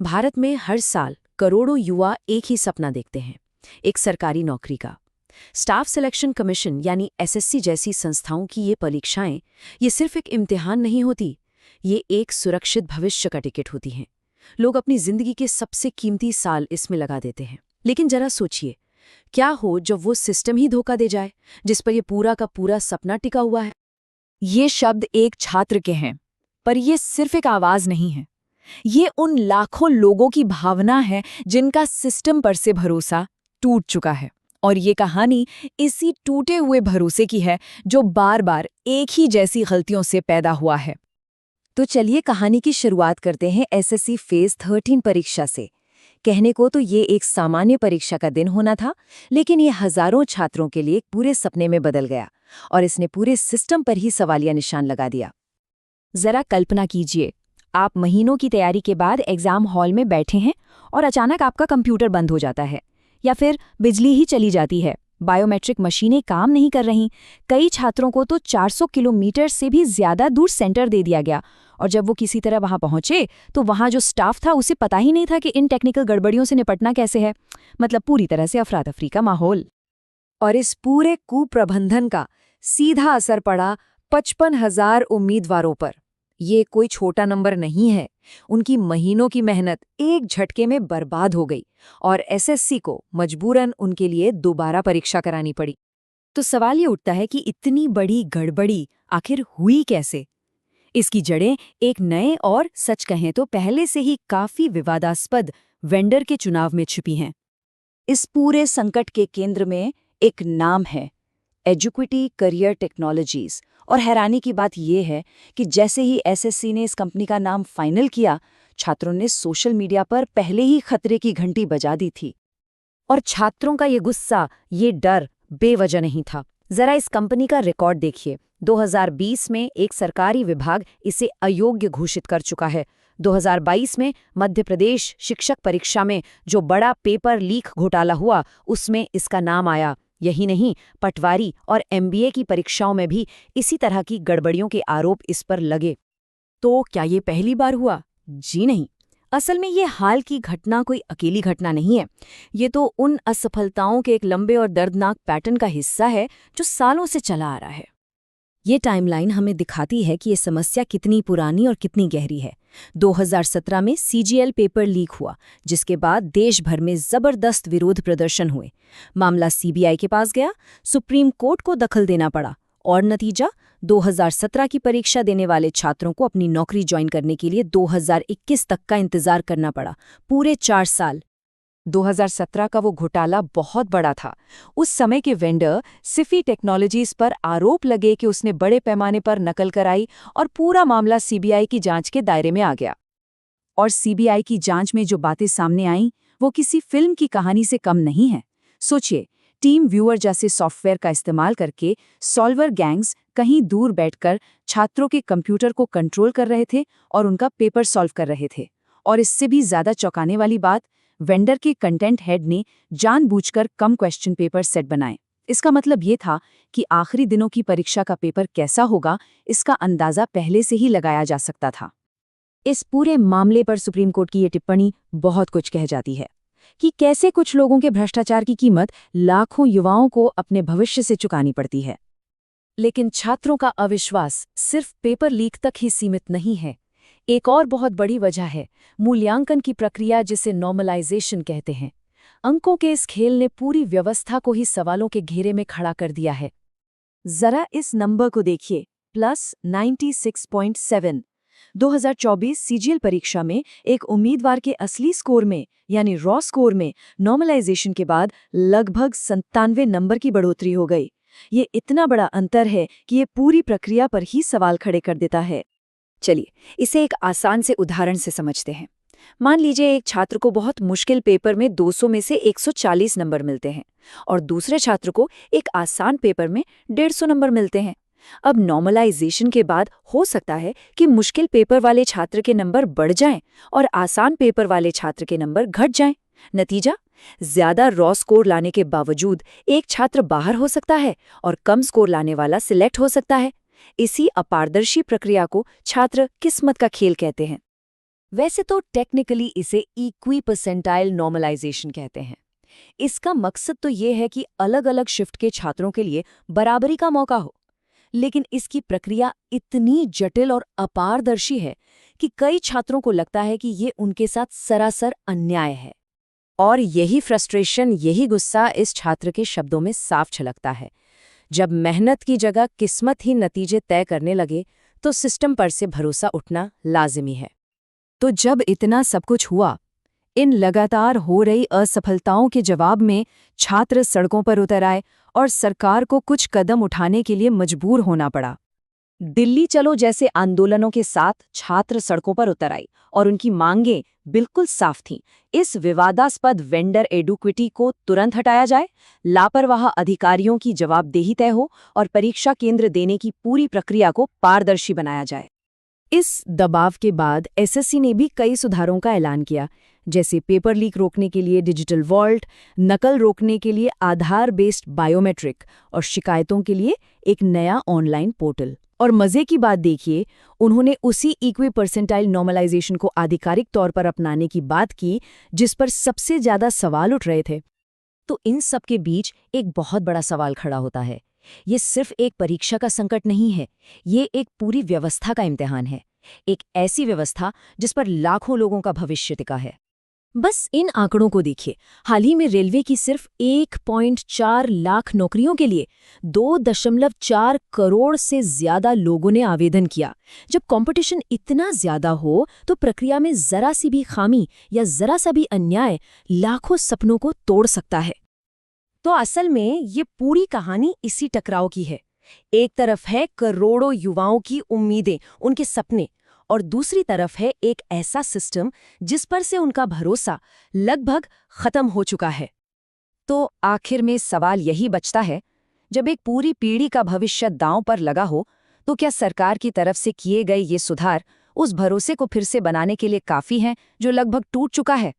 भारत में हर साल करोड़ों युवा एक ही सपना देखते हैं, एक सरकारी नौकरी का। स्टाफ सिलेक्शन कमीशन यानी एसएससी जैसी संस्थाओं की ये परीक्षाएं, ये सिर्फ एक इम्तिहान नहीं होती, ये एक सुरक्षित भविष्य का टिकट होती हैं। लोग अपनी जिंदगी के सबसे कीमती साल इसमें लगा देते हैं। लेकिन जरा सोचिए, क्या हो जब वो सिस्टम ही धोखा दे जाए जिस पर यह पूरा का पूरा सपना टिका हुआ है। ये शब्द एक छात्र के हैं, पर ये सिर्फ एक आवाज नहीं है। ये उन लाखों लोगों की भावना है जिनका सिस्टम पर से भरोसा टूट चुका है। और ये कहानी इसी टूटे हुए भरोसे की है जो बार बार एक ही जैसी गलतियों से पैदा हुआ है। तो चलिए कहानी की शुरुआत करते हैं एसएससी फेज 13 परीक्षा से। कहने को तो ये एक सामान्य परीक्षा का दिन होना था, लेकिन ये हजारों छात्रों के लिए एक पूरे सपने में बदल गया और इसने पूरे सिस्टम पर ही सवालिया निशान लगा दिया। जरा कल्पना कीजिए, आप महीनों की तैयारी के बाद एग्जाम हॉल में बैठे हैं और अचानक आपका कंप्यूटर बंद हो जाता है या फिर बिजली ही चली जाती है। बायोमेट्रिक मशीनें काम नहीं कर रहीं। कई छात्रों को तो 400 किलोमीटर से भी ज्यादा दूर सेंटर दे दिया गया और जब वो किसी तरह वहां पहुंचे तो वहां जो स्टाफ था उसे पता ही नहीं था कि इन टेक्निकल गड़बड़ियों से निपटना कैसे है। मतलब पूरी तरह से अफरा तफरी का माहौल। और इस पूरे कुप्रबंधन का सीधा असर पड़ा 55,000 उम्मीदवारों पर। ये कोई छोटा नंबर नहीं है। उनकी महीनों की मेहनत एक झटके में बर्बाद हो गई और एसएससी को मजबूरन उनके लिए दोबारा परीक्षा करानी पड़ी। तो सवाल ये उठता है कि इतनी बड़ी गड़बड़ी आखिर हुई कैसे? इसकी जड़ें एक नए और सच कहें तो पहले से ही काफी विवादास्पद वेंडर के चुनाव में छिपी हैं। इस पूरे संकट के केंद्र में एक नाम है, एजुक्विटी करियर टेक्नोलॉजीज। और हैरानी की बात यह है कि जैसे ही एसएससी ने इस कंपनी का नाम फाइनल किया, छात्रों ने सोशल मीडिया पर पहले ही खतरे की घंटी बजा दी थी। और छात्रों का ये गुस्सा, ये डर बेवजह नहीं था। जरा इस कंपनी का रिकॉर्ड देखिए। 2020 में एक सरकारी विभाग इसे अयोग्य घोषित कर चुका है। 2022 में मध्य प्रदेश शिक्षक परीक्षा में जो बड़ा पेपर लीक घोटाला हुआ, उसमें इसका नाम आया। यही नहीं, पटवारी और एमबीए की परीक्षाओं में भी इसी तरह की गड़बड़ियों के आरोप इस पर लगे। तो क्या ये पहली बार हुआ? जी नहीं। असल में ये हाल की घटना कोई अकेली घटना नहीं है। ये तो उन असफलताओं के एक लंबे और दर्दनाक पैटर्न का हिस्सा है जो सालों से चला आ रहा है। ये टाइमलाइन हमें दिखाती है कि ये समस्या कितनी पुरानी और कितनी गहरी है। 2017 में सीजीएल पेपर लीक हुआ, जिसके बाद देश भर में जबरदस्त विरोध प्रदर्शन हुए। मामला सीबीआई के पास गया, सुप्रीम कोर्ट को दखल देना पड़ा और नतीजा 2017 की परीक्षा देने वाले छात्रों को अपनी नौकरी ज्वाइन करने के लिए 2021 तक का इंतजार करना पड़ा, पूरे 4 साल। 2017 का वो घोटाला बहुत बड़ा था। उस समय के वेंडर सिफी टेक्नोलॉजीज पर आरोप लगे कि उसने बड़े पैमाने पर नकल कराई और पूरा मामला सीबीआई की जांच के दायरे में आ गया। और सीबीआई की जांच में जो बातें सामने आईं, वो किसी फिल्म की कहानी से कम नहीं है। सोचिए, टीम व्यूअर जैसे सॉफ्टवेयर का इस्तेमाल करके सॉल्वर गैंग्स कहीं दूर बैठकर छात्रों के कंप्यूटर को कंट्रोल कर रहे थे और उनका पेपर सॉल्व कर रहे थे। और इससे भी ज्यादा चौंकाने वाली बात, वेंडर के कंटेंट हेड ने जानबूझकर कम क्वेश्चन पेपर सेट बनाए। इसका मतलब ये था कि आखिरी दिनों की परीक्षा का पेपर कैसा होगा, इसका अंदाजा पहले से ही लगाया जा सकता था। इस पूरे मामले पर सुप्रीम कोर्ट की ये टिप्पणी बहुत कुछ कह जाती है कि कैसे कुछ लोगों के भ्रष्टाचार की कीमत लाखों युवाओं को अपने भविष्य से चुकानी पड़ती है। लेकिन छात्रों का अविश्वास सिर्फ पेपर लीक तक ही सीमित नहीं है। एक और बहुत बड़ी वजह है मूल्यांकन की प्रक्रिया, जिसे नॉर्मलाइजेशन कहते हैं। अंकों के इस खेल ने पूरी व्यवस्था को ही सवालों के घेरे में खड़ा कर दिया है। जरा इस नंबर को देखिए, +96.7। 2024 सीजीएल परीक्षा में एक उम्मीदवार के असली स्कोर में यानी रॉ स्कोर में नॉर्मलाइजेशन के बाद लगभग 97 नंबर की बढ़ोतरी हो गई। ये इतना बड़ा अंतर है कि ये पूरी प्रक्रिया पर ही सवाल खड़े कर देता है। चलिए इसे एक आसान से उदाहरण से समझते हैं। मान लीजिए एक छात्र को बहुत मुश्किल पेपर में 200 में से 140 नंबर मिलते हैं और दूसरे छात्र को एक आसान पेपर में 150 नंबर मिलते हैं। अब नॉर्मलाइजेशन के बाद हो सकता है कि मुश्किल पेपर वाले छात्र के नंबर बढ़ जाएं और आसान पेपर वाले छात्र के नंबर घट जाएं। नतीजा, ज्यादा रॉ स्कोर लाने के बावजूद एक छात्र बाहर हो सकता है और कम स्कोर लाने वाला सिलेक्ट हो सकता है। इसी अपारदर्शी प्रक्रिया को छात्र किस्मत का खेल कहते हैं। वैसे तो टेक्निकली इसे इक्वी परसेंटाइल नॉर्मलाइजेशन कहते हैं। इसका मकसद तो ये है कि अलग-अलग शिफ्ट के छात्रों के लिए बराबरी का मौका हो। लेकिन इसकी प्रक्रिया इतनी जटिल और अपारदर्शी है कि कई छात्रों को लगता है कि ये उनके साथ सरासर अन्याय है। और यही फ्रस्ट्रेशन, यही गुस्सा इस छात्र के शब्दों में साफ झलकता है। जब मेहनत की जगह किस्मत ही नतीजे तय करने लगे, तो सिस्टम पर से भरोसा उठना लाजिमी है। तो जब इतना सब कुछ हुआ, इन लगातार हो रही असफलताओं के जवाब में छात्र सड़कों पर उतर आए और सरकार को कुछ कदम उठाने के लिए मजबूर होना पड़ा। दिल्ली चलो जैसे आंदोलनों के साथ छात्र सड़कों पर उतर आई और उनकी मांगें बिल्कुल साफ थीं। इस विवादास्पद वेंडर एडुक्विटी को तुरंत हटाया जाए, लापरवाह अधिकारियों की जवाबदेही तय हो और परीक्षा केंद्र देने की पूरी प्रक्रिया को पारदर्शी बनाया जाए। इस दबाव के बाद एसएससी ने भी कई सुधारों का ऐलान किया, जैसे पेपर लीक रोकने के लिए डिजिटल वॉल्ट, नकल रोकने के लिए आधार बेस्ड बायोमेट्रिक और शिकायतों के लिए एक नया ऑनलाइन पोर्टल। और मजे की बात देखिए, उन्होंने उसी इक्वी परसेंटाइल नॉर्मलाइजेशन को आधिकारिक तौर पर अपनाने की बात की जिस पर सबसे ज्यादा सवाल उठ रहे थे। तो इन सब के बीच एक बहुत बड़ा सवाल खड़ा होता है। ये सिर्फ एक परीक्षा का संकट नहीं है, ये एक पूरी व्यवस्था का इम्तिहान है। एक ऐसी व्यवस्था जिस पर लाखों लोगों का भविष्य टिका है। बस इन आंकड़ों को देखिए। हाल ही में रेलवे की सिर्फ 1.4 लाख नौकरियों के लिए 2.4 करोड़ से ज्यादा लोगों ने आवेदन किया। जब कंपटीशन इतना ज्यादा हो तो प्रक्रिया में जरा सी भी खामी या जरा सा भी अन्याय लाखों सपनों को तोड़ सकता है। तो असल में ये पूरी कहानी इसी टकराव की है। एक तरफ है करोड़ों युवाओं की उम्मीदें, उनके सपने, और दूसरी तरफ है एक ऐसा सिस्टम जिस पर से उनका भरोसा लगभग खत्म हो चुका है। तो आखिर में सवाल यही बचता है, जब एक पूरी पीढ़ी का भविष्य दांव पर लगा हो, तो क्या सरकार की तरफ से किए गए ये सुधार उस भरोसे को फिर से बनाने के लिए काफी हैं जो लगभग टूट चुका है?